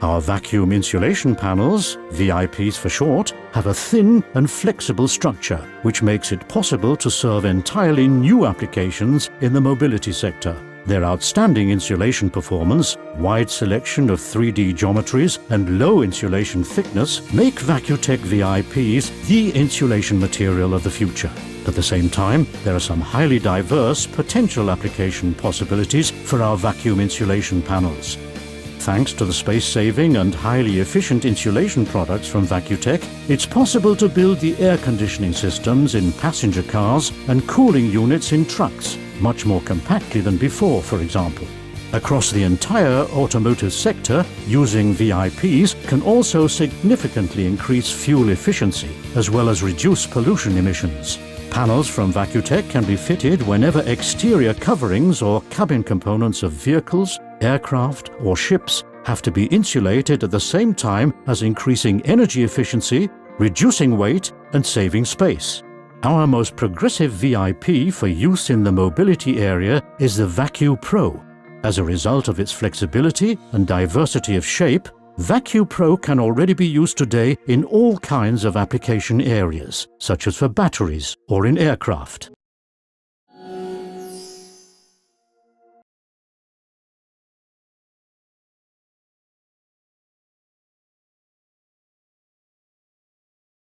Our vacuum insulation panels, VIPs for short, have a thin and flexible structure, which makes it possible to serve entirely new applications in the mobility sector. Their outstanding insulation performance, wide selection of 3D geometries, and low insulation thickness make va-Q-tec VIPs the insulation material of the future. At the same time, there are some highly diverse potential application possibilities for our vacuum insulation panels. Thanks to the space-saving and highly efficient insulation products from va-Q-tec, it's possible to build the air conditioning systems in passenger cars and cooling units in trucks, much more compactly than before, for example. Across the entire automotive sector, using VIPs can also significantly increase fuel efficiency, as well as reduce pollution emissions. Panels from va-Q-tec can be fitted whenever exterior coverings or cabin components of vehicles, aircraft or ships have to be insulated at the same time as increasing energy efficiency, reducing weight and saving space. Our most progressive VIP for use in the mobility area is the va-Q Pro. As a result of its flexibility and diversity of shape, va-Q Pro can already be used today in all kinds of application areas, such as for batteries or in aircraft.